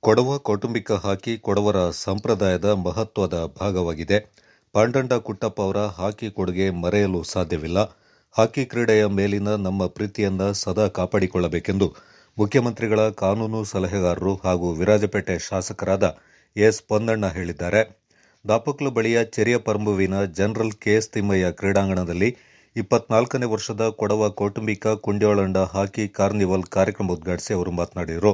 ಕೊಡವ ಕೌಟುಂಬಿಕ ಹಾಕಿ ಕೊಡವರ ಸಂಪ್ರದಾಯದ ಮಹತ್ವದ ಭಾಗವಾಗಿದೆ. ಪಾಂಡಂಡ ಕುಟ್ಟಪ್ಪ ಅವರ ಹಾಕಿ ಕೊಡುಗೆ ಮರೆಯಲು ಸಾಧ್ಯವಿಲ್ಲ. ಹಾಕಿ ಕ್ರೀಡೆಯ ಮೇಲಿನ ನಮ್ಮ ಪ್ರೀತಿಯನ್ನ ಸದಾ ಕಾಪಾಡಿಕೊಳ್ಳಬೇಕೆಂದು ಮುಖ್ಯಮಂತ್ರಿಗಳ ಕಾನೂನು ಸಲಹೆಗಾರರು ಹಾಗೂ ವಿರಾಜಪೇಟೆ ಶಾಸಕರಾದ ಎಸ್ ಪೊನ್ನಣ್ಣ ಹೇಳಿದ್ದಾರೆ. ದಾಪಕ್ಲು ಬಳಿಯ ಚೆರಿಯಪರಂಬುವಿನ ಜನರಲ್ ಕೆಎಸ್ ತಿಮ್ಮಯ್ಯ ಕ್ರೀಡಾಂಗಣದಲ್ಲಿ 24ನೇ ವರ್ಷದ ಕೊಡವ ಕೌಟುಂಬಿಕ ಕುಂಡ್ಯೋಳಂಡ ಹಾಕಿ ಕಾರ್ನಿವಲ್ ಕಾರ್ಯಕ್ರಮ ಉದ್ಘಾಟಿಸಿ ಅವರು ಮಾತನಾಡಿದರು.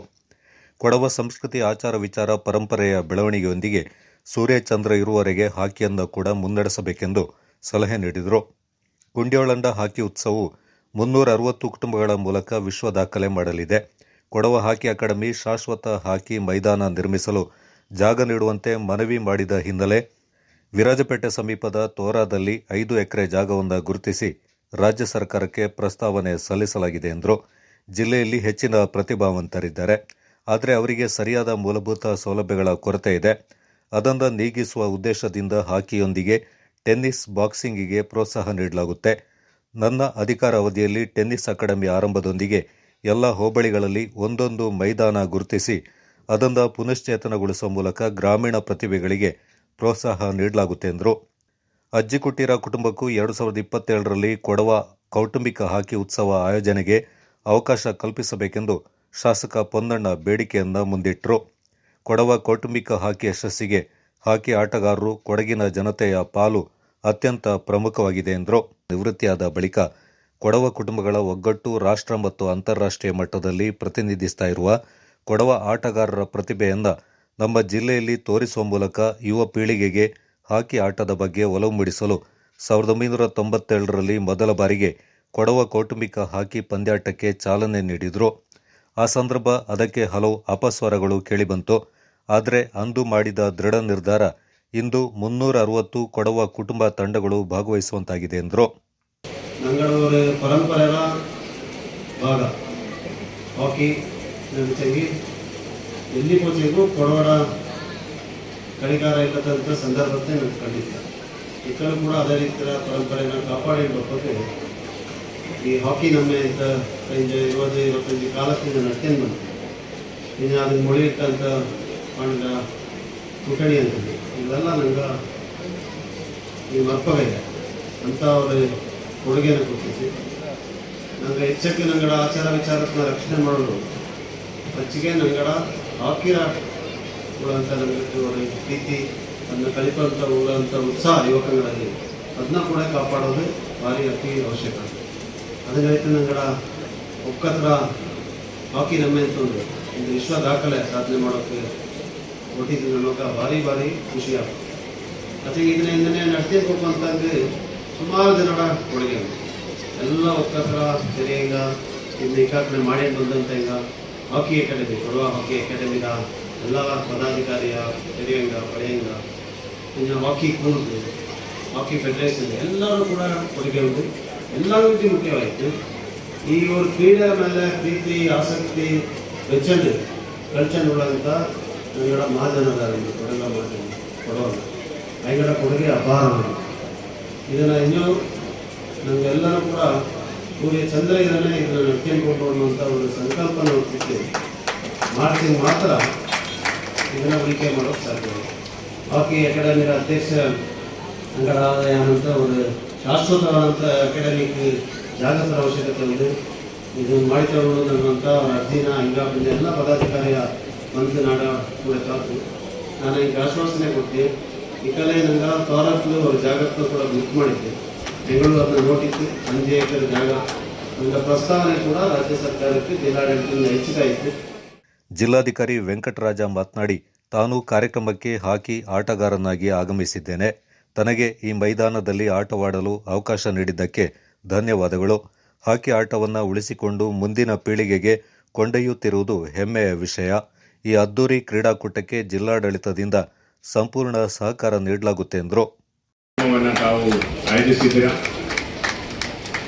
ಕೊಡವ ಸಂಸ್ಕೃತಿ, ಆಚಾರ ವಿಚಾರ, ಪರಂಪರೆಯ ಬೆಳವಣಿಗೆಯೊಂದಿಗೆ ಸೂರ್ಯಚಂದ್ರ ಇರುವವರೆಗೆ ಹಾಕಿಯನ್ನು ಕೂಡ ಮುನ್ನಡೆಸಬೇಕೆಂದು ಸಲಹೆ ನೀಡಿದರು. ಕುಂಡ್ಯೋಳಂಡ ಹಾಕಿ ಉತ್ಸವವು 360 ಕುಟುಂಬಗಳ ಮೂಲಕ ವಿಶ್ವ ದಾಖಲೆ ಮಾಡಲಿದೆ. ಕೊಡವ ಹಾಕಿ ಅಕಾಡೆಮಿ ಶಾಶ್ವತ ಹಾಕಿ ಮೈದಾನ ನಿರ್ಮಿಸಲು ಜಾಗ ನೀಡುವಂತೆ ಮನವಿ ಮಾಡಿದ ಹಿನ್ನೆಲೆ ವಿರಾಜಪೇಟೆ ಸಮೀಪದ ತೋರಾದಲ್ಲಿ 5 ಎಕರೆ ಜಾಗವನ್ನು ಗುರುತಿಸಿ ರಾಜ್ಯ ಸರ್ಕಾರಕ್ಕೆ ಪ್ರಸ್ತಾವನೆ ಸಲ್ಲಿಸಲಾಗಿದೆ ಎಂದರು. ಜಿಲ್ಲೆಯಲ್ಲಿ ಹೆಚ್ಚಿನ ಪ್ರತಿಭಾವಂತರಿದ್ದಾರೆ, ಆದರೆ ಅವರಿಗೆ ಸರಿಯಾದ ಮೂಲಭೂತ ಸೌಲಭ್ಯಗಳ ಕೊರತೆ ಇದೆ. ಅದನ್ನು ನೀಗಿಸುವ ಉದ್ದೇಶದಿಂದ ಹಾಕಿಯೊಂದಿಗೆ ಟೆನ್ನಿಸ್, ಬಾಕ್ಸಿಂಗಿಗೆ ಪ್ರೋತ್ಸಾಹ ನೀಡಲಾಗುತ್ತೆ. ನನ್ನ ಅಧಿಕಾರ ಅವಧಿಯಲ್ಲಿ ಟೆನ್ನಿಸ್ ಅಕಾಡೆಮಿ ಆರಂಭದೊಂದಿಗೆ ಎಲ್ಲ ಹೋಬಳಿಗಳಲ್ಲಿ ಒಂದೊಂದು ಮೈದಾನ ಗುರುತಿಸಿ ಅದನ್ನು ಪುನಶ್ಚೇತನಗೊಳಿಸುವ ಮೂಲಕ ಗ್ರಾಮೀಣ ಪ್ರತಿಭೆಗಳಿಗೆ ಪ್ರೋತ್ಸಾಹ ನೀಡಲಾಗುತ್ತೆ ಎಂದರು. ಅಜ್ಜಿಕುಟೀರ ಕುಟುಂಬಕ್ಕೂ 2027ರಲ್ಲಿ ಕೊಡವ ಕೌಟುಂಬಿಕ ಹಾಕಿ ಉತ್ಸವ ಆಯೋಜನೆಗೆ ಅವಕಾಶ ಕಲ್ಪಿಸಬೇಕೆಂದು ಶಾಸಕ ಪೊನ್ನಣ್ಣ ಬೇಡಿಕೆಯನ್ನು ಮುಂದಿಟ್ಟರು. ಕೊಡವ ಕೌಟುಂಬಿಕ ಹಾಕಿ ಯಶಸ್ಸಿಗೆ ಹಾಕಿ ಆಟಗಾರರು, ಕೊಡಗಿನ ಜನತೆಯ ಪಾಲು ಅತ್ಯಂತ ಪ್ರಮುಖವಾಗಿದೆ ಎಂದರು. ನಿವೃತ್ತಿಯಾದ ಬಳಿಕ ಕೊಡವ ಕುಟುಂಬಗಳ ಒಗ್ಗಟ್ಟು ರಾಷ್ಟ್ರ ಮತ್ತು ಅಂತಾರಾಷ್ಟ್ರೀಯ ಮಟ್ಟದಲ್ಲಿ ಪ್ರತಿನಿಧಿಸ್ತಾ ಇರುವ ಕೊಡವ ಆಟಗಾರರ ಪ್ರತಿಭೆಯನ್ನು ನಮ್ಮ ಜಿಲ್ಲೆಯಲ್ಲಿ ತೋರಿಸುವ ಮೂಲಕ ಯುವ ಪೀಳಿಗೆಗೆ ಹಾಕಿ ಆಟದ ಬಗ್ಗೆ ಒಲವು ಮೂಡಿಸಲು 1997ರಲ್ಲಿ ಮೊದಲ ಬಾರಿಗೆ ಕೊಡವ ಕೌಟುಂಬಿಕ ಹಾಕಿ ಪಂದ್ಯಾಟಕ್ಕೆ ಚಾಲನೆ ನೀಡಿದರು. ಆ ಸಂದರ್ಭ ಅದಕ್ಕೆ ಹಲವು ಅಪಸ್ವರಗಳು ಕೇಳಿಬಂತು. ಆದರೆ ಅಂದು ಮಾಡಿದ ದೃಢ ನಿರ್ಧಾರ ಇಂದು 360 ಕೊಡವ ಕುಟುಂಬ ತಂಡಗಳು ಭಾಗವಹಿಸುವಂತಾಗಿದೆ ಎಂದರು. ഞങ്ങളുടെ പരമ്പരയുടെ ഭാഗം ಹಾಕಿ ಜೊತೆಗೆ ಎಲ್ಲಿ ಪೋಚೆಗೂ ಕೊಡವರ ಕಡಿಗಾರ ಇಲ್ಲದಂಥ ಸಂದರ್ಭತೆ ನನಗೆ ಕಂಡಿದ್ದ. ಈ ಕಡೆ ಕೂಡ ಅದೇ ರೀತಿಯ ಪರಂಪರೆಯನ್ನು ಕಾಪಾಡಿಕೊಳ್ಳೋಕೆ ಈ ಹಾಕಿ ನಮ್ಮ ಅಂತ 20-25 ಕಾಲದಿಂದ ನಡ್ಕೊಂಡು ಬಂತು. ಇನ್ನು ಅದನ್ನು ಮೊಳಿಯಿಟ್ಟಂಥ ಮಾಡಿದ ತುಕಣಿ ಅಂತಂದು ಇವೆಲ್ಲ ನಂಗೆ ಈ ಮರ್ಪವಿದೆ ಅಂತ ಅವರು ಕೊಡುಗೆಯನ್ನು ಕೊಟ್ಟಿದ್ದೆ. ನಂಗೆ ಹೆಚ್ಚಕ್ಕೆ ನಂಗಡ ಆಚಾರ ವಿಚಾರಕ್ಕೆ ರಕ್ಷಣೆ ಮಾಡಲು ಹೆಚ್ಚಿಗೆ ನಂಗಡ ಹಾಕಿ ಉಳ್ಳಂಥ ನನಗೆ ಪ್ರೀತಿ ಅದನ್ನು ಕಲಿಪಂಥ ಉಳ್ಳಂಥ ಉತ್ಸಾಹ ಯುವಕಗಳಲ್ಲಿ ಅದನ್ನ ಕೂಡ ಕಾಪಾಡೋದು ಭಾರಿ ಅತಿ ಅವಶ್ಯಕ. ಅದನ್ನೈತೆ ನಂಗಡ ಒಕ್ಕತ್ರ ಹಾಕಿ ನಮ್ಮ ಅಂತಂದು ಒಂದು ವಿಶ್ವ ದಾಖಲೆ ಸಾಧನೆ ಮಾಡೋಕ್ಕೆ ಕೊಟ್ಟಿದ್ದು ನಮಗೆ ಭಾರಿ ಖುಷಿಯಾಗ್ತದೆ. ಮತ್ತು ಇದನ್ನೇ ನಡ್ತಿರ್ಬೇಕು ಅಂತಂದ್ರೆ ಸುಮಾರು ಜನರ ಕೊಡುಗೆ ಎಲ್ಲ ಒಕ್ಕತ್ರ ತೆರೆಯಂಗ ಇದನ್ನ ಏಕಾಗ್ರೆ ಮಾಡಿ ಬಂದಂಥ ಈಗ ಹಾಕಿ ಅಕಾಡೆಮಿ, ಕೊಡವ ಹಾಕಿ ಅಕಾಡೆಮಿದ ಎಲ್ಲ ಪದಾಧಿಕಾರಿಯ ತೆರೆಯಂಗ ಪಡೆಯಂಗ ಇನ್ನು ಹಾಕಿ ಕೂರ್ದು ಹಾಕಿ ಫೆಡರೇಷನ್ ಎಲ್ಲರೂ ಕೂಡ ಕೊಡುಗೆ ಉಂಟು. ಎಲ್ಲರೂ ಮುಖ್ಯವಾಯಿತು. ಈ ಒಂದು ಕ್ರೀಡೆಯ ಮೇಲೆ ಪ್ರೀತಿ, ಆಸಕ್ತಿ, ಬೆಚ್ಚಂಡು ಕಲ್ಚನ್ನುಳ್ಳಂಥ ನಂಗಡ ಮಹಾಜನದಾರರು ಕೊಡಗ ಮಹಾಜನ ಕೊಡೋಲ್ಲ ಐಗಡ ಕೊಡುಗೆ ಅಪಾರ. ಇದನ್ನು ಇನ್ನೂ ನಮಗೆಲ್ಲರೂ ಕೂಡ ಸೂರ್ಯ ಚಂದ್ರ ಇದನ್ನೇ ಇದನ್ನು ನಡ್ಕೊಂಡು ಅನ್ನುವಂಥ ಒಂದು ಸಂಕಲ್ಪನ ಹೊತ್ತಿದ್ದು ಮಾಡ್ತೀನಿ ಮಾತ್ರ ಇದನ್ನು ಉಳಿಕೆ ಮಾಡೋಕ್ಕೆ ಸಾಧ್ಯ. ಹಾಕಿ ಅಕಾಡೆಮಿಯ ಅಧ್ಯಕ್ಷ ಅಂಗಡ ಆದಾಯ ಅಂತ ಒಂದು ಶಾಶ್ವತವಾದಂಥ ಅಕಾಡೆಮಿಕ್ ಜಾಗೃತರ ಅವಶ್ಯಕತೆ ಇದೆ. ಇದನ್ನು ಮಾಡಿಕೊಳ್ಳೋದು ಅನ್ನುವಂಥ ಅರ್ಜಿನ ಹಿಂಗಾಪಿನ ಎಲ್ಲ ಪದಾಧಿಕಾರಿಯ ಮಂತ್ರಿ ನಾಡ ಕೂಡ ಕಾತು ನಾನು ಈಗ ಆಶ್ವಾಸನೆ ಕೊಡ್ತೀನಿ. ಈ ಕಲೆ ನಂಗೆ ತಾಲೂಕು ಅವ್ರ ಜಾಗಕ್ಕೂ ಕೂಡ ಬುಕ್ ಮಾಡಿದ್ದೆ. ಬೆಂಗಳೂರು ಅದನ್ನ ನೋಟಿದ್ದು 5 ಎಕರೆ ಜಾಗ ನನ್ನ ಪ್ರಸ್ತಾವನೆ ಕೂಡ ರಾಜ್ಯ ಸರ್ಕಾರಕ್ಕೆ ಜಿಲ್ಲಾಡಳಿತದಿಂದ ಹೆಚ್ಚಿಗಾಯಿತು. ಜಿಲ್ಲಾಧಿಕಾರಿ ವೆಂಕಟರಾಜ ಮಾತನಾಡಿ, ತಾನು ಕಾರ್ಯಕ್ರಮಕ್ಕೆ ಹಾಕಿ ಆಟಗಾರನಾಗಿ ಆಗಮಿಸಿದ್ದೇನೆ. ತನಗೆ ಈ ಮೈದಾನದಲ್ಲಿ ಆಟವಾಡಲು ಅವಕಾಶ ನೀಡಿದ್ದಕ್ಕೆ ಧನ್ಯವಾದಗಳು. ಹಾಕಿ ಆಟವನ್ನು ಉಳಿಸಿಕೊಂಡು ಮುಂದಿನ ಪೀಳಿಗೆಗೆ ಕೊಂಡೊಯ್ಯುತ್ತಿರುವುದು ಹೆಮ್ಮೆಯ ವಿಷಯ. ಈ ಅದ್ದೂರಿ ಕ್ರೀಡಾಕೂಟಕ್ಕೆ ಜಿಲ್ಲಾಡಳಿತದಿಂದ ಸಂಪೂರ್ಣ ಸಹಕಾರ ನೀಡಲಾಗುತ್ತೆ ಎಂದರು. ತಾವು ಆಯೋಜಿಸಿದ್ದೀರಾ.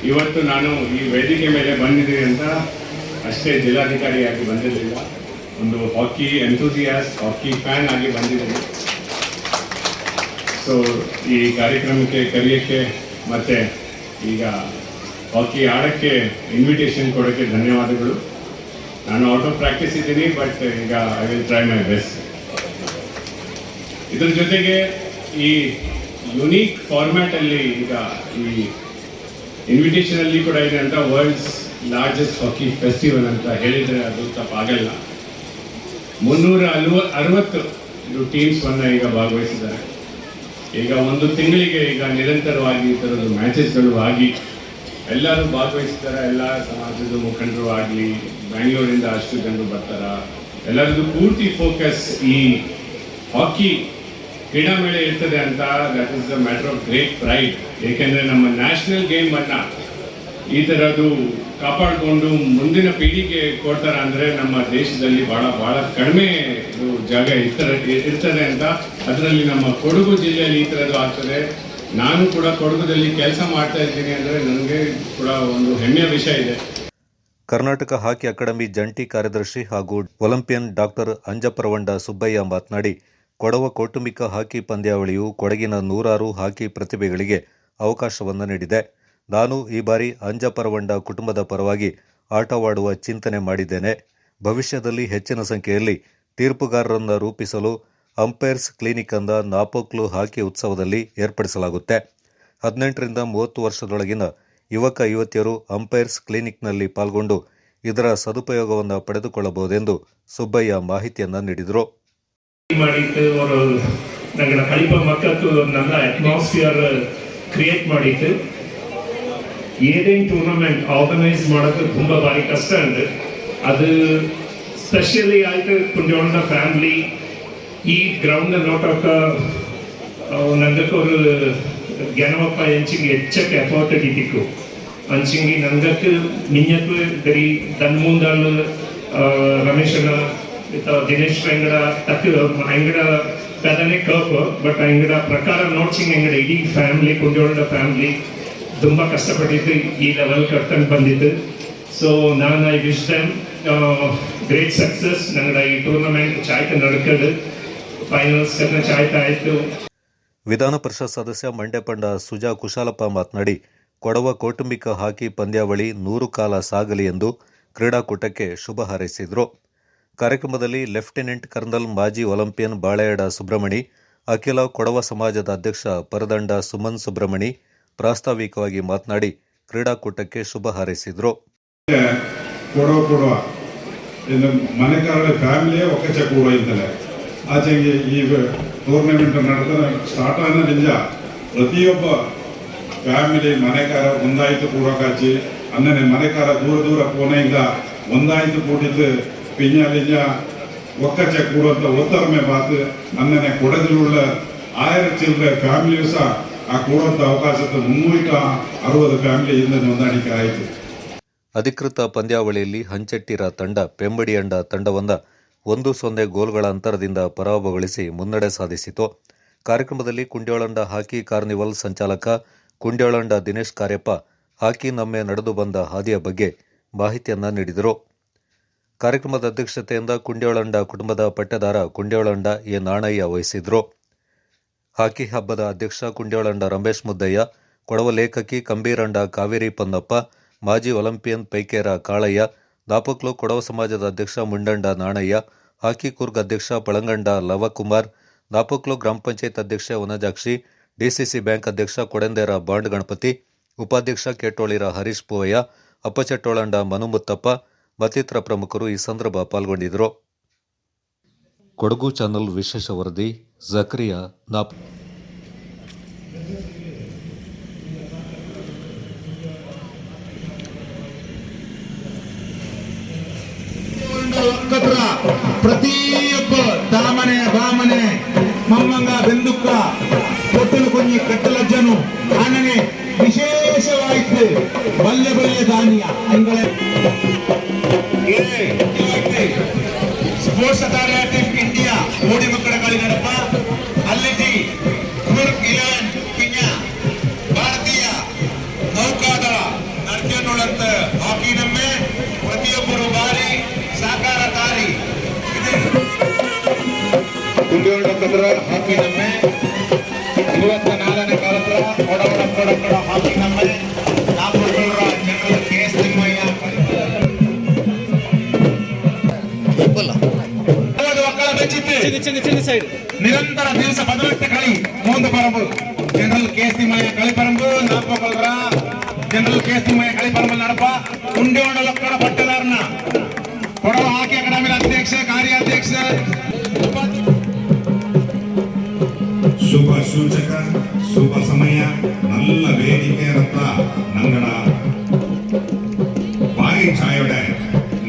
ಇವತ್ತು ನಾನು ಈ ವೇದಿಕೆ ಮೇಲೆ ಬಂದಿದ್ದೀನಿ ಅಂತ ಅಷ್ಟೇ ಜಿಲ್ಲಾಧಿಕಾರಿಯಾಗಿ ಬಂದಿರಲಿಲ್ಲ, ಒಂದು ಹಾಕಿ ಎಂಥೂಸಿಯಾಸ್ಟ್, ಹಾಕಿ ಫ್ಯಾನ್ ಆಗಿ ಬಂದಿದ್ದೀನಿ. ಸೊ ಈ ಕಾರ್ಯಕ್ರಮಕ್ಕೆ ಕರೆಯೋಕ್ಕೆ ಮತ್ತು ಈಗ ಹಾಕಿ ಆಡೋಕ್ಕೆ ಇನ್ವಿಟೇಷನ್ ಕೊಡೋಕ್ಕೆ ಧನ್ಯವಾದಗಳು. ನಾನು ಔಟ್ ಆಫ್ ಪ್ರಾಕ್ಟೀಸ್ ಇದ್ದೀನಿ, ಬಟ್ ಈಗ I will try my best. ಇದ್ರ ಜೊತೆಗೆ ಈ ಯುನೀಕ್ ಫಾರ್ಮ್ಯಾಟಲ್ಲಿ ಈಗ ಈ ಇನ್ವಿಟೇಷನಲ್ಲಿ ಕೂಡ ಇದೆ ಅಂತ ವರ್ಲ್ಡ್ಸ್ ಲಾರ್ಜೆಸ್ಟ್ ಹಾಕಿ ಫೆಸ್ಟಿವಲ್ ಅಂತ ಹೇಳಿದರೆ ಅದು ತಪ್ಪಾಗಲ್ಲ. 360 ಟೀಮ್ಸ್ವನ್ನು ಈಗ ಭಾಗವಹಿಸಿದ್ದಾರೆ. ಈಗ ಒಂದು ತಿಂಗಳಿಗೆ ಈಗ ನಿರಂತರವಾಗಿ ಈ ಥರದ್ದು ಮ್ಯಾಚಸ್ಗಳು ಆಗಿ ಎಲ್ಲರೂ ಭಾಗವಹಿಸ್ತಾರೆ. ಎಲ್ಲ ಸಮಾಜದ ಮುಖಂಡರು ಆಗಲಿ, ಬ್ಯಾಂಗ್ಳೂರಿಂದ ಅಷ್ಟು ಜನರು ಬರ್ತಾರ. ಎಲ್ಲರದ್ದು ಪೂರ್ತಿ ಫೋಕಸ್ ಈ ಹಾಕಿ ಕ್ರೀಡಾಮೇಳ ಇರ್ತದೆ ಅಂತ. That is the matter of great pride. ಏಕೆಂದರೆ ನಮ್ಮ ನ್ಯಾಷನಲ್ ಗೇಮನ್ನು ಈ ಥರದ್ದು ಕಾಪಾಡಿಕೊಂಡು ಮುಂದಿನ ಪೀಳಿಗೆ ಕೊಡ್ತಾರೆ ಅಂದರೆ ನಮ್ಮ ದೇಶದಲ್ಲಿ ಭಾಳ ಕಡಿಮೆ ಜಾಗ ಇರ್ತದೆ ಅಂತ. ಅದರಲ್ಲಿ ನಮ್ಮ ಕೊಡಗು ಜಿಲ್ಲೆಯಲ್ಲಿ ಈ ಥರದ್ದು ಆಗ್ತದೆ. ನಾನು ಕೂಡ ಕೊಡಗುದಲ್ಲಿ ಕೆಲಸ ಮಾಡ್ತಾ ಇದ್ದೀನಿ ಅಂದರೆ ನನಗೆ ಕೂಡ ಒಂದು ಹೆಮ್ಮೆಯ ವಿಷಯ ಇದೆ. ಕರ್ನಾಟಕ ಹಾಕಿ ಅಕಾಡೆಮಿ ಜಂಟಿ ಕಾರ್ಯದರ್ಶಿ ಹಾಗೂ ಒಲಿಂಪಿಯನ್ ಡಾಕ್ಟರ್ ಅಂಜಪರವಂಡ ಸುಬ್ಬಯ್ಯ ಮಾತನಾಡಿ, ಕೊಡವ ಕೌಟುಂಬಿಕ ಹಾಕಿ ಪಂದ್ಯಾವಳಿಯು ಕೊಡಗಿನ 100 ಹಾಕಿ ಪ್ರತಿಭೆಗಳಿಗೆ ಅವಕಾಶವನ್ನು ನೀಡಿದೆ. ನಾನು ಈ ಬಾರಿ ಅಂಜಪರವಂಡ ಕುಟುಂಬದ ಪರವಾಗಿ ಆಟವಾಡುವ ಚಿಂತನೆ ಮಾಡಿದ್ದೇನೆ. ಭವಿಷ್ಯದಲ್ಲಿ ಹೆಚ್ಚಿನ ಸಂಖ್ಯೆಯಲ್ಲಿ ತೀರ್ಪುಗಾರರನ್ನು ರೂಪಿಸಲು ಅಂಪೈರ್ಸ್ ಕ್ಲಿನಿಕ್ ಅಂದ ನಾಪೋಕ್ಲು ಹಾಕಿ ಉತ್ಸವದಲ್ಲಿ ಏರ್ಪಡಿಸಲಾಗುತ್ತೆ. 18ರಿಂದ 30 ವರ್ಷದೊಳಗಿನ ಯುವಕ ಯುವತಿಯರು ಅಂಪೈರ್ಸ್ ಕ್ಲಿನಿಕ್ನಲ್ಲಿ ಪಾಲ್ಗೊಂಡು ಇದರ ಸದುಪಯೋಗವನ್ನು ಪಡೆದುಕೊಳ್ಳಬಹುದೆಂದು ಸುಬ್ಬಯ್ಯ ಮಾಹಿತಿಯನ್ನು ನೀಡಿದರು. ಮಾಡಿತ್ತು ಅವರು ನಂಗಳ ಕಳಿಪ ಮಕ್ಕಳು நல்ல ಅಟ್ಮಾಸ್ಫಿಯರ್ ಕ್ರಿಯೇಟ್ ಮಾಡಿತ್ತು. ಏನೇನು ಟೂರ್ನಮೆಂಟ್ ಆರ್ಗನೈಸ್ ಮಾಡೋದು ತುಂಬ ಭಾರಿ ಕಷ್ಟ ಉಂಟು. ಅದು ಸ್ಪೆಷಲಿ ಆಯಿತು ಕುಂಜೋಳದ ಫ್ಯಾಮಿಲಿ ಈ ಗ್ರೌಂಡ್ ನೋಟೋಕ ನಂಗಕ್ಕೆ ஒரு ಜ್ಞಾನವಪ್ಪ ಎಂಚಿಗೆ ಹೆಚ್ಚಕ್ಕೆ ಎಫರ್ಟ್ ಇಟ್ಟಿಕ್ಕು ಅಂಚಿಂಗಿ ನಂಗಕ್ಕೆ ಮಿಂಜಕ್ಕೆ ಬರೀ ದನ್ಮೂಂದಾಳು ರಮೇಶನ ದಿನೇಶ್ ಅಂಗಡ ತಕ್ಕ ಅಂಗಡ ಪೆದನೆ ಕಪ್ ಬಟ್ ಅಂಗಡ ಪ್ರಕಾರ ನೋಡ್ಸಿಂಗ್ ಅಂಗಡ ಇಡೀ ಫ್ಯಾಮಿಲಿ ಕುಂಜೋಳದ ಫ್ಯಾಮಿಲಿ ತುಂಬ ಕಷ್ಟಪಟ್ಟಿದ್ದು ಈ ಲೆವೆಲ್ ಕಟ್ಕೊಂಡು ಬಂದಿದ್ದು. ಸೊ ನಾನು I wish them great success. ನಂಗಡ ಈ ಟೂರ್ನಮೆಂಟ್ ಚಾಯ್ತು ನಡ್ಕೊಂಡು ಫೈನಲ್ಸ್ ಚಾಯ್ತಾ ಆಯಿತು. ವಿಧಾನ ಪರಿಷತ್ ಸದಸ್ಯ ಮಂಡ್ಯಪಂಡ ಸುಜಾ ಕುಶಾಲಪ್ಪ ಮಾತನಾಡಿ, ಕೊಡವ ಕೌಟುಂಬಿಕ ಹಾಕಿ ಪಂದ್ಯಾವಳಿ 100 ಕಾಲ ಸಾಗಲಿ ಎಂದು ಕ್ರೀಡಾಕೂಟಕ್ಕೆ ಶುಭ ಹಾರೈಸಿದರು. ಕಾರ್ಯಕ್ರಮದಲ್ಲಿ ಲೆಫ್ಟಿನೆಂಟ್ ಕರ್ನಲ್ ಮಾಜಿ ಒಲಿಂಪಿಯನ್ ಬಾಳೆಯಡ ಸುಬ್ರಮಣಿ, ಅಖಿಲ ಕೊಡವ ಸಮಾಜದ ಅಧ್ಯಕ್ಷ ಪರದಂಡ ಸುಮನ್ ಸುಬ್ರಮಣಿ ಪ್ರಾಸ್ತಾವಿಕವಾಗಿ ಮಾತನಾಡಿ ಕ್ರೀಡಾಕೂಟಕ್ಕೆ ಶುಭ ಹಾರೈಸಿದರು. ಕೊಡವ ಮನೆಗಾರರ ಫ್ಯಾಮಿಲಿಯೇ ಒಕ್ಕಚ ಕೂಡ ಇದ್ದಲೆ ಆಚೆಗೆ ಈ ಟೂರ್ನಮೆಂಟ್ ನಡೆದ ಸ್ಟಾರ್ಟ್ ಆದ ನಿಜ ಪ್ರತಿಯೊಬ್ಬ ಫ್ಯಾಮಿಲಿ ಮನೆಕಾರ ಒಂದಾಯ್ತು ಕೂಡ ಕಾಚಿ ಅನ್ನನೆ ಮನೆಕಾರ ದೂರ ಪೋನೆಯಿಂದ ಒಂದಾಯ್ತು ಕೂಡಿದ್ದು ಪಿಂಜ ಒಕ್ಕಚ ಕೂಡುವಂತ ಒತ್ತರಮೆ ಬಾತು ಅನ್ನನೆ ಕೊಡಗಿലുള്ള 1000 ಚಿಲ್ಲರೆ ಫ್ಯಾಮಿಲಿಯೂ ಸಹ ಆ ಕೂಡುವಂತ ಅವಕಾಶದ 360 ಫ್ಯಾಮಿಲಿಯಿಂದ ಹೊಂದಾಣಿಕೆ ಆಯಿತು. ಅಧಿಕೃತ ಪಂದ್ಯಾವಳಿಯಲ್ಲಿ ಹಂಚೆಟ್ಟಿರ ತಂಡ ಪೆಂಬಡಿಯಂಡ ತಂಡವನ್ನು 1-0 ಗೋಲ್ಗಳ ಅಂತರದಿಂದ ಪರಾಭವಗೊಳಿಸಿ ಮುನ್ನಡೆ ಸಾಧಿಸಿತು. ಕಾರ್ಯಕ್ರಮದಲ್ಲಿ ಕುಂಡ್ಯೋಳಂಡ ಹಾಕಿ ಕಾರ್ನಿವಲ್ ಸಂಚಾಲಕ ಕುಂಡ್ಯೋಳಂಡ ದಿನೇಶ್ ಕಾರ್ಯಪ್ಪ ಹಾಕಿ ನಮ್ಮೆ ನಡೆದು ಬಂದ ಹಾದಿಯ ಬಗ್ಗೆ ಮಾಹಿತಿಯನ್ನು ನೀಡಿದರು. ಕಾರ್ಯಕ್ರಮದ ಅಧ್ಯಕ್ಷತೆಯಿಂದ ಕುಂಡ್ಯೋಳಂಡ ಕುಟುಂಬದ ಪಟ್ಟದಾರ ಕುಂಡ್ಯೋಳಂಡ ಎ ನಾಣಯ್ಯ ವಹಿಸಿದ್ರು. ಹಾಕಿ ಹಬ್ಬದ ಅಧ್ಯಕ್ಷ ಕುಂಡ್ಯೋಳಂಡ ರಮೇಶ್ ಮುದ್ದಯ್ಯ, ಕೊಡವ ಲೇಖಕಿ ಕಂಬೀರಂಡ ಕಾವೇರಿ ಪೊನ್ನಪ್ಪ, ಮಾಜಿ ಒಲಿಂಪಿಯನ್ ಪೈಕೇರ ಕಾಳಯ್ಯ, ನಾಪಕ್ಲು ಕೊಡವ ಸಮಾಜದ ಅಧ್ಯಕ್ಷ ಮುಂಡಂಡ ನಾಣಯ್ಯ, ಹಾಕಿ ಕೂರ್ಗ್ ಅಧ್ಯಕ್ಷ ಪಳಂಗಂಡ ಲವಕುಮಾರ್, ನಾಪಕ್ಲು ಗ್ರಾಮ ಪಂಚಾಯತ್ ಅಧ್ಯಕ್ಷ ವನಜಾಕ್ಷಿ, ಡಿಸಿಸಿ ಬ್ಯಾಂಕ್ ಅಧ್ಯಕ್ಷ ಕೊಡೆಂದೇರ ಬಾಂಡ್ ಗಣಪತಿ, ಉಪಾಧ್ಯಕ್ಷ ಕೇಟೋಳಿರ ಹರೀಶ್ ಪೂವಯ್ಯ, ಅಪ್ಪಚಟ್ಟೋಳಂಡ ಮನುಮುತ್ತಪ್ಪ ಮತ್ತಿತರ ಪ್ರಮುಖರು ಈ ಸಂದರ್ಭ ಪಾಲ್ಗೊಂಡಿದ್ದರು. ಕೊಡಗು ಚಾನಲ್ ವಿಶೇಷ ವರದಿ ಜಕರಿಯಾ ನಾಪ್. ಪ್ರತಿಯೊಬ್ಬ ದಾಮನೆ ಬಾಮನೆ ಮಮ್ಮಂಗ ಬೆಂದುಕ್ಕ ಕೊಟ್ಟಲು ಕೊಂಜಿ ಕಟ್ಟಲಜ್ಜನು ಅನ್ನನೆ ವಿಶೇಷವಾಯಿತು ಬಲ್ಲೆ ಬಲ್ಲೆ ಧಾನ್ಯ ಅಂಗಳೇ ಸ್ಪೋರ್ಟ್ಸ್ ಅಥಾರಿಟಿ ಆಫ್ ಇಂಡಿಯಾ ಓಡಿ ಮಕ್ಕಳ ಗಳಿಗಡಪ ಅಲ್ಲಿದ್ದಿ ಕೂರ್ಗ್ 11 ಪಿಂಜ ಭಾರತೀಯ ನೌಕಾದಳ ನಡ್ಕೊಂಡುಳ್ಳಂತ ಹಾಕಿ ನಮ್ಮೆ ಪ್ರತಿಯೊಬ್ಬರು ಬಾರಿ ಸಾಕಾರಕಾರಿ ಕುಂಡಿಯೋಳ ಹಾಕಿ ನಮ್ಮೆ 24ನೇ ಕಾಲದ ಕೊಡಗಡ ಹಾಕಿ ನಮ್ಮೆ ನಾಪುರ ಜನರಲ್ ಕೆ.ಎಸ್. ತಿಮ್ಮಯ್ಯ ನಿರಂತರ ದಿವಸ ಬದಲಾಗ್ತ களி மூன்று பரம்பு ಜನರಲ್ கேசி மய களி பரம்பு ನಾಪಕೊಳ್ರ ಜನರಲ್ ಕೇಸಿ ಮಯ களி பரம்பு ನಡಪ ಉಂಡಿಯೋಣ ಲಕ್ಕಡ ಪಟ್ಟದಾರನ ಕೊಡವ ಹಾಕಿ ಅಕಾಡೆಮಿ ಅಧ್ಯಕ್ಷ ಕಾರ್ಯಾಧ್ಯಕ್ಷ ಶುಭ ಸೂಚಕ ಶುಭ ಸಮಯ ನಲ್ಲ ವೇದಿಕೆ ರತ್ತ ನಂಗಡ ಬಾಯಿ ಛಾಯೋಡೆ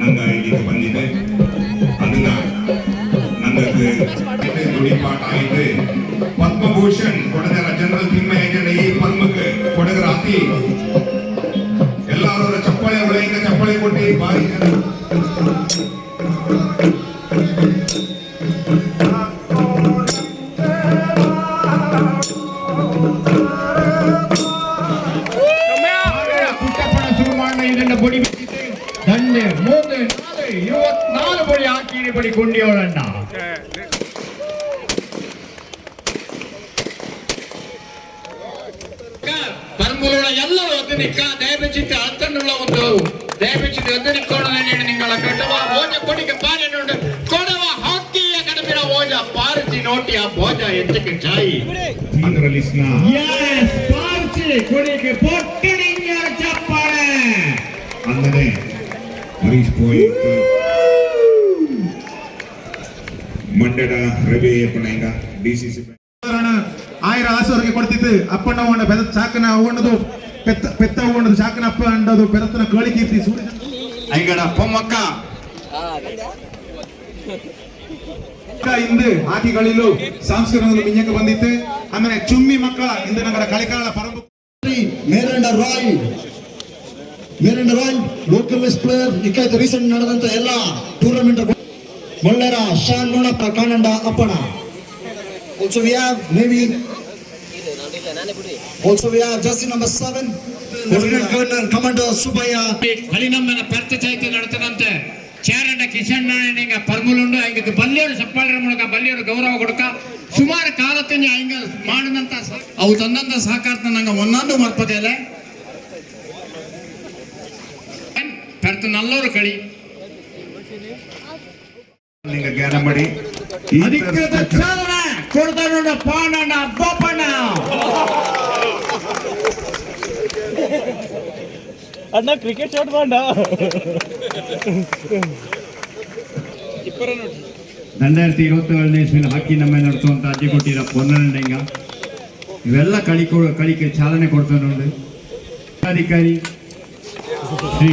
ನಂಗ ಇಲ್ಲಿಗೆ ಬಂದಿದೆ ಅದನ್ನ ನಂಗಕ್ಕೆ ನುಡಿಪಾಠ ಆಯಿತು ಪದ್ಮಭೂಷಣ್ ಕೊಡಗರ ಜನರಲ್ ತಿಮ್ಮಯ್ಯ ಈ ಪದ್ಮಕ್ಕೆ ಕೊಡಗರ ಅತಿ ಎಲ್ಲರೂ ಚಪ್ಪಾಳೆ ಒಳಗಿಂದ ಚಪ್ಪಾಳೆ ಕೊಟ್ಟು ಬಾಯಿ ಬಡಿ ದಂಡೆ 3 24 ಬಡಿ ಹಾಕಿ ಬಡಿ ಕೊಂಡಿಯವಳಣ್ಣ ಪರಂಬುಲುಳ ಎಲ್ಲರೂ ಅದನ್ನಿಕ್ಕ ದಯವಿಚ್ಚಿತ ಅತ್ತನ್ನುಳ್ಳ ಒಂದು ದಯವಿಚ್ಚಿತ ಅದನ್ನಿಕ್ಕೋಣ ನಿಂಗಳ ಕಟ್ಟವ ಓಜ ಕೊಡಿಗೆ ಪಾಲೆನುಂಡು ಕೊಡವ ಹಾಕಿಯ ಕಡಪಿನ ಓಜ ಪಾರ್ಚಿ ನೋಟಿಯ ಭೋಜ ಎತ್ತಕ್ಕೆ ಚಾಯಿ ಅದರಲ್ಲಿಸ್ನ ಪಾರ್ಚಿ ಕೊಡಿಗೆ ಪೊಟ್ಟಿನಿಂಗ ಚಪ್ಪಾಳೆ അങ്ങനെ ಹರೀಶ್ പോയിട്ട് ಮಂಡ್ಯದ ರವಿ ಅಪ್ಪಣ್ಣ ಡಿಸಿಸಿ 1000 ಆಸವರಿಗೆ ಕೊಡ್ತಿತ್ತು ಅಪ್ಪಣ್ಣ ಹೋಣ ಬೆದ ಚಾಕನ ಹೋಣದು ಪೆತ್ತ ಹೋಣದು ಚಾಕನ ಅಪ್ಪ ಅಂಡದು ಬೆದತನ ಕೋಳಿ ಕೀರ್ತಿ ಐಗಡ ಪೊಮ್ಮಕ್ಕ ಇಂದು ಹಾಕಿಗಳಿಲು ಸಾಂಸ್ಕೃತಿಕ ಮಿಂಜಕ್ಕೆ ಬಂದಿತ್ತು ಆಮೇಲೆ ಚುಮ್ಮಿ ಮಕ್ಕಳ ಇಂದು ನಗರ ಕಳಿಕಾಲ ಪರಂಪರೆ ಮೇರಂಡ ರಾಯ್ ಲೋಕಲ್ ವೆಸ್ಟ್ ಪ್ಲೇಯರ್ ಇಕಾಯ್ತು ರೀಸೆಂಟ್ ನಡೆದಂತ ಎಲ್ಲ ಟೂರ್ನಮೆಂಟ್ ಮೊಳ್ಳೆರ ಶಾನ್ ನೋಣಪ್ಪ ಕಾನಂಡ ಅಪ್ಪಣ also we have jersey number 7 lieutenant colonel commander Subbaiah ಹಳಿನಮ್ಮನ ಪರ್ತ ಚೈತ್ಯ ನಡೆತದಂತೆ ಚಾರಂಡ ಕಿಶನ್ ನಾರಾಯಣ ಪರ್ಮುಲುಂಡು ಐಂಗಕ್ಕೆ ಬಲ್ಲಿಯವರು ಸಪ್ಪಾಳರ ಮೂಲಕ ಬಲ್ಲಿಯವರು ಗೌರವ ಕೊಡಕ ಸುಮಾರು ಕಾಲത്തിന് ಐಂಗ ಮಾಡಿದಂತ ಅವು ತಂದಂತ ಸಹಕಾರನ ನಂಗೆ ಒಂದೊಂದು ಮರ್ಪದೆಲ್ಲ ಪರ್ತ ನಲ್ಲವರು ಕಳಿ ನಿಂಗೆ ಜ್ಞಾನ ಮಾಡಿ ಅಧಿಕೃತ ಚಾಲನೆ ಕೊಡ್ತಾನೋಡ ಪಾಣಣ್ಣ ಬೋಪಣ್ಣ ಅಣ್ಣ ಕ್ರಿಕೆಟ್ ಶಾಟ್ ಮಾಡ 2027ನೇ ಇಸ್ವಿನ ಹಾಕಿ ನಮ್ಮ ನಡೆಸುವಂತ ಅಜ್ಜಿ ಕೊಟ್ಟಿರ ಪೊನ್ನಂಡೆಂಗ ಇವೆಲ್ಲ ಕಳಿಕೆ ಚಾಲನೆ ಕೊಡ್ತಾನೆ ನೋಡಿ ಅಧಿಕಾರಿ ಶ್ರೀ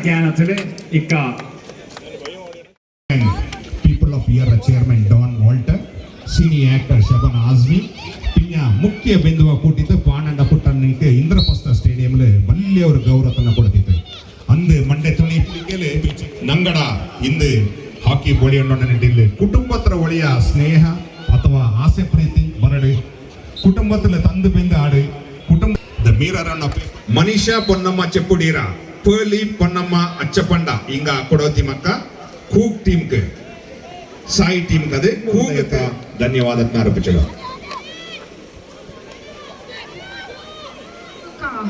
ಜ್ಞಾನದಲ್ಲಿ ಇಕ್ಕ people of year chairman Don Walter, senior actor Shaban Azmi, pinya ಮುಖ್ಯ ಬಿಂದುವ ಕೂಟಿದ್ದು ಪಾಣಂಡ ಪುಟ್ಟನಿಗೆ ಇಂದ್ರಪ್ರಸ್ಥ ಸ್ಟೇಡಿಯಂಲು ಬಲ್ಲಿಯವರು ಗೌರವತನ ಕೊಡ್ತಿತ್ತು ಅಂದು ಮಂಡ್ಯ ತುಣಿಪಿಗೆ ನಂಗಡ ಇಂದು ಹಾಕಿ ಬೊಳಿಯಣ್ಣನ ನಿಟ್ಟಿಲ್ಲ ಕುಟುಂಬತ್ರ ಒಳಿಯ ಸ್ನೇಹ ಅಥವಾ ಆಸೆ ಪ್ರೀತಿ ಬರಡು ಕುಟುಂಬத்தில் ತಂದು ಬೆಂದು ಆಡು ಕುಟುಂಬ ದ ಮೀರರನ್ನ ಮನೀಷಾ ಪೊನ್ನಮ್ಮ ಚೆಪ್ಪುಡೀರ ಪೇಲಿ ಪೊನ್ನಮ್ಮ ಅಚ್ಚಪಂಡ ಹಿಂಗ ಕೊಡೋತಿ ಮಕ್ಕ ಕೂಗ್ ಟೀಮ್ಗೆ ಸಾಯಿ ಟೀಮ್ ಕದೆ ಕೂಗಕ ಧನ್ಯವಾದ ಅರ್ಪಿಸಲು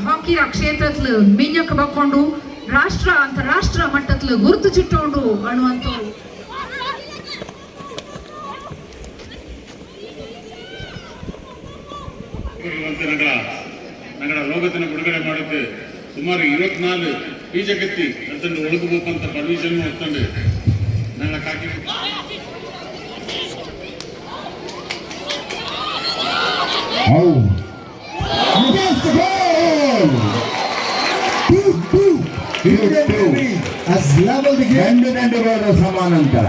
ಹಾಕಿರ ಕ್ಷೇತ್ರದಲ್ಲಿ ಮಿಂಜಕ್ಕೆ ಬಕ್ಕೊಂಡು ರಾಷ್ಟ್ರ ಅಂತಾರಾಷ್ಟ್ರ ಮಟ್ಟದಲ್ಲಿ ಗುರುತು ಚಿಟ್ಟೋಂಡು ಅನ್ನುವಂಥವ್ರು ನಗರ ಲೋಕത്തിന് ಬಿಡುಗಡೆ ಮಾಡಿದ್ದು ಸುಮಾರು 24 ಬೀಜಗತ್ತಿ ಅದನ್ನು ಒಳಗಬೇಕಂತ ಪರ್ಮಿಷನ್ ಮಾಡ್ಕೊಂಡು ನನ್ನ ಕಾಕಿ as level the game. 2 ಸಮಾನಾಂತರ